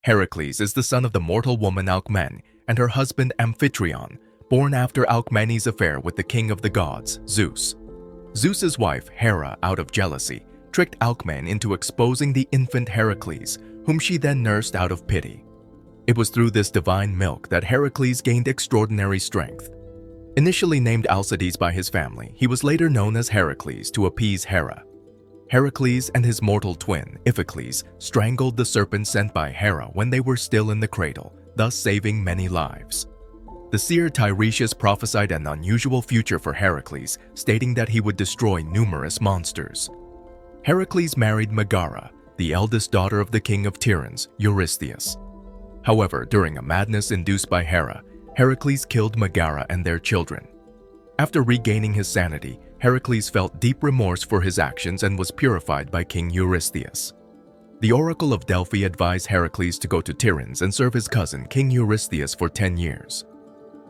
Hercules is the son of the mortal woman Alcmene and her husband Amphitryon, born after Alcmene's affair with the king of the gods, Zeus. Zeus's wife, Hera, out of jealousy, tricked Alcmene into exposing the infant Hercules, whom she then nursed out of pity. It was through this divine milk that Hercules gained extraordinary strength. Initially named Alcides by his family, he was later known as Heracles to appease Hera. Heracles and his mortal twin, Iphicles, strangled the serpent sent by Hera when they were still in the cradle, thus saving many lives. The seer Tiresias prophesied an unusual future for Heracles, stating that he would destroy numerous monsters. Heracles married Megara, the eldest daughter of the king of Tiryns, Eurystheus. However, during a madness induced by Hera, Heracles killed Megara and their children. After regaining his sanity, Heracles felt deep remorse for his actions and was purified by King Eurystheus. The Oracle of Delphi advised Heracles to go to Tiryns and serve his cousin, King Eurystheus, for 10 years.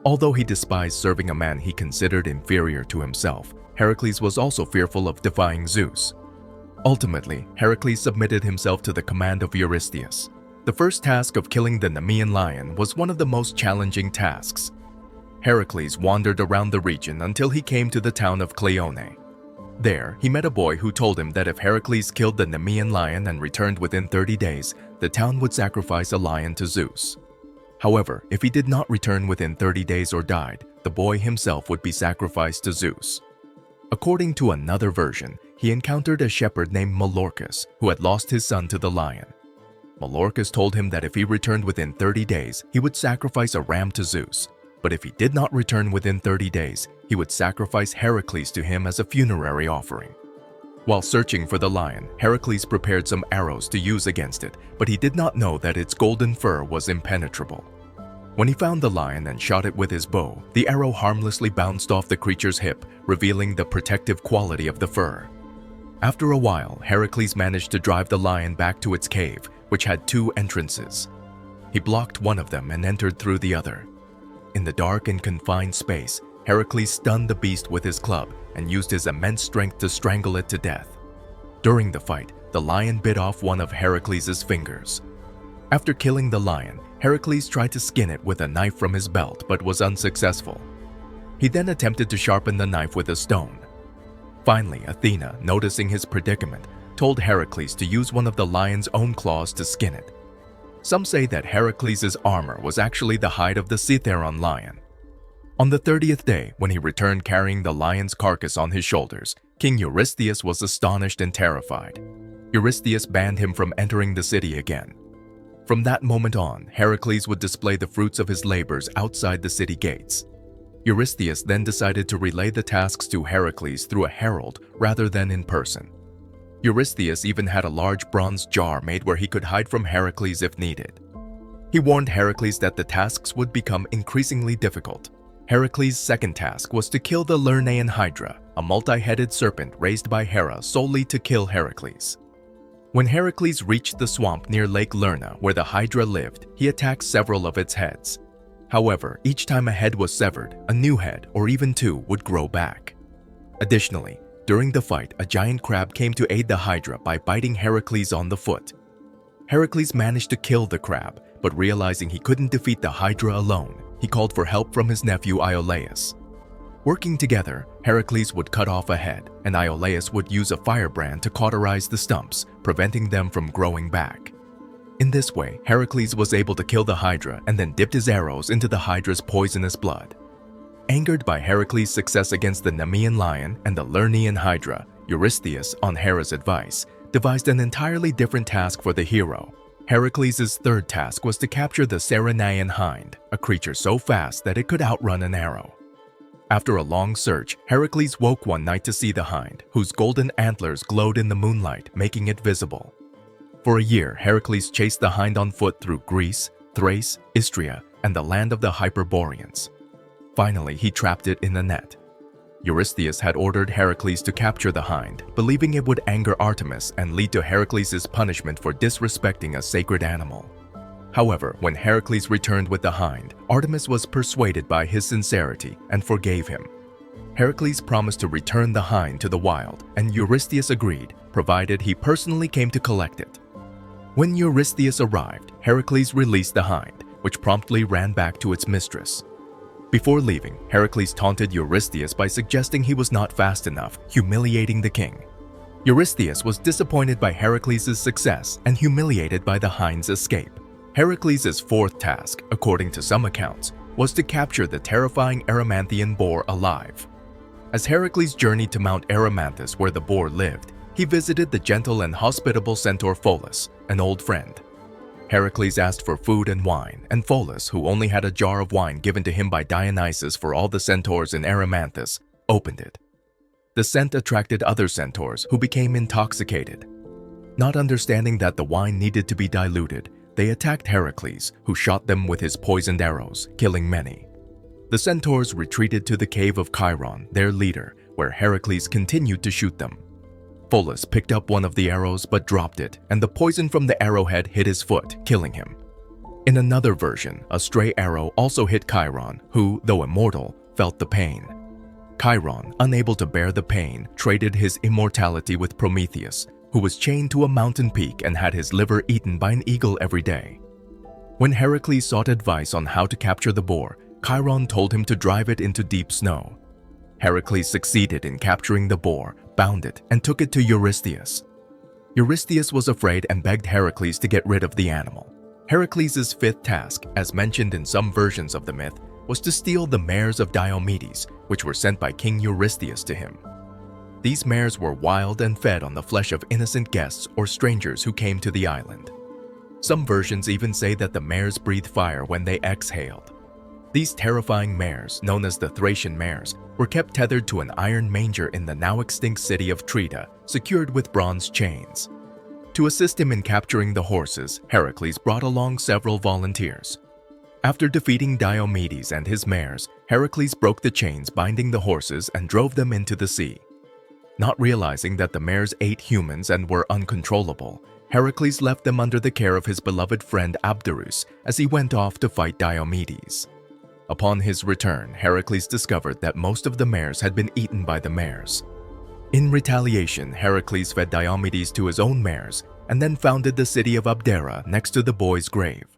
Although he despised serving a man he considered inferior to himself, Heracles was also fearful of defying Zeus. Ultimately, Heracles submitted himself to the command of Eurystheus. The first task of killing the Nemean Lion was one of the most challenging tasks. Heracles wandered around the region until he came to the town of Cleone. There, he met a boy who told him that if Heracles killed the Nemean Lion and returned within 30 days, the town would sacrifice a lion to Zeus. However, if he did not return within 30 days or died, the boy himself would be sacrificed to Zeus. According to another version, he encountered a shepherd named Melorcus who had lost his son to the lion. Melorcus told him that if he returned within 30 days, he would sacrifice a ram to Zeus. But if he did not return within 30 days, he would sacrifice Heracles to him as a funerary offering. While searching for the lion, Heracles prepared some arrows to use against it, but he did not know that its golden fur was impenetrable. When he found the lion and shot it with his bow, the arrow harmlessly bounced off the creature's hip, revealing the protective quality of the fur. After a while, Heracles managed to drive the lion back to its cave, which had 2 entrances. He blocked one of them and entered through the other. In the dark and confined space, Heracles stunned the beast with his club and used his immense strength to strangle it to death. During the fight, the lion bit off one of Heracles' fingers. After killing the lion, Heracles tried to skin it with a knife from his belt but was unsuccessful. He then attempted to sharpen the knife with a stone. Finally, Athena, noticing his predicament, told Heracles to use one of the lion's own claws to skin it. Some say that Heracles' armor was actually the hide of the Cithaeron lion. On the 30th day, when he returned carrying the lion's carcass on his shoulders, King Eurystheus was astonished and terrified. Eurystheus banned him from entering the city again. From that moment on, Heracles would display the fruits of his labors outside the city gates. Eurystheus then decided to relay the tasks to Heracles through a herald rather than in person. Eurystheus even had a large bronze jar made where he could hide from Heracles if needed. He warned Heracles that the tasks would become increasingly difficult. Heracles' second task was to kill the Lernaean Hydra, a multi-headed serpent raised by Hera solely to kill Heracles. When Heracles reached the swamp near Lake Lerna where the Hydra lived, he attacked several of its heads. However, each time a head was severed, a new head, or even 2, would grow back. Additionally, during the fight, a giant crab came to aid the Hydra by biting Heracles on the foot. Heracles managed to kill the crab, but realizing he couldn't defeat the Hydra alone, he called for help from his nephew Iolaus. Working together, Heracles would cut off a head, and Iolaus would use a firebrand to cauterize the stumps, preventing them from growing back. In this way, Heracles was able to kill the Hydra and then dipped his arrows into the Hydra's poisonous blood. Angered by Heracles' success against the Nemean Lion and the Lernaean Hydra, Eurystheus, on Hera's advice, devised an entirely different task for the hero. Heracles' third task was to capture the Ceryneian Hind, a creature so fast that it could outrun an arrow. After a long search, Heracles woke one night to see the hind, whose golden antlers glowed in the moonlight, making it visible. For a year, Heracles chased the hind on foot through Greece, Thrace, Istria, and the land of the Hyperboreans. Finally, he trapped it in a net. Eurystheus had ordered Heracles to capture the hind, believing it would anger Artemis and lead to Heracles' punishment for disrespecting a sacred animal. However, when Heracles returned with the hind, Artemis was persuaded by his sincerity and forgave him. Heracles promised to return the hind to the wild, and Eurystheus agreed, provided he personally came to collect it. When Eurystheus arrived, Heracles released the hind, which promptly ran back to its mistress. Before leaving, Heracles taunted Eurystheus by suggesting he was not fast enough, humiliating the king. Eurystheus was disappointed by Heracles' success and humiliated by the hind's escape. Heracles' fourth task, according to some accounts, was to capture the terrifying Erymanthian Boar alive. As Heracles journeyed to Mount Erymanthus where the boar lived, he visited the gentle and hospitable centaur Pholus, an old friend. Heracles asked for food and wine, and Pholus, who only had a jar of wine given to him by Dionysus for all the centaurs in Erymanthus, opened it. The scent attracted other centaurs, who became intoxicated. Not understanding that the wine needed to be diluted, they attacked Heracles, who shot them with his poisoned arrows, killing many. The centaurs retreated to the cave of Chiron, their leader, where Heracles continued to shoot them. Pholus picked up one of the arrows but dropped it, and the poison from the arrowhead hit his foot, killing him. In another version, a stray arrow also hit Chiron, who, though immortal, felt the pain. Chiron, unable to bear the pain, traded his immortality with Prometheus, who was chained to a mountain peak and had his liver eaten by an eagle every day. When Heracles sought advice on how to capture the boar, Chiron told him to drive it into deep snow. Heracles succeeded in capturing the boar, bound it, and took it to Eurystheus. Eurystheus was afraid and begged Heracles to get rid of the animal. Heracles' fifth task, as mentioned in some versions of the myth, was to steal the mares of Diomedes, which were sent by King Eurystheus to him. These mares were wild and fed on the flesh of innocent guests or strangers who came to the island. Some versions even say that the mares breathed fire when they exhaled. These terrifying mares, known as the Thracian mares, were kept tethered to an iron manger in the now extinct city of Treata, secured with bronze chains. To assist him in capturing the horses, Heracles brought along several volunteers. After defeating Diomedes and his mares, Heracles broke the chains binding the horses and drove them into the sea. Not realizing that the mares ate humans and were uncontrollable, Heracles left them under the care of his beloved friend Abderus as he went off to fight Diomedes. Upon his return, Heracles discovered that most of the mares had been eaten by the mares. In retaliation, Heracles fed Diomedes to his own mares and then founded the city of Abdera next to the boy's grave.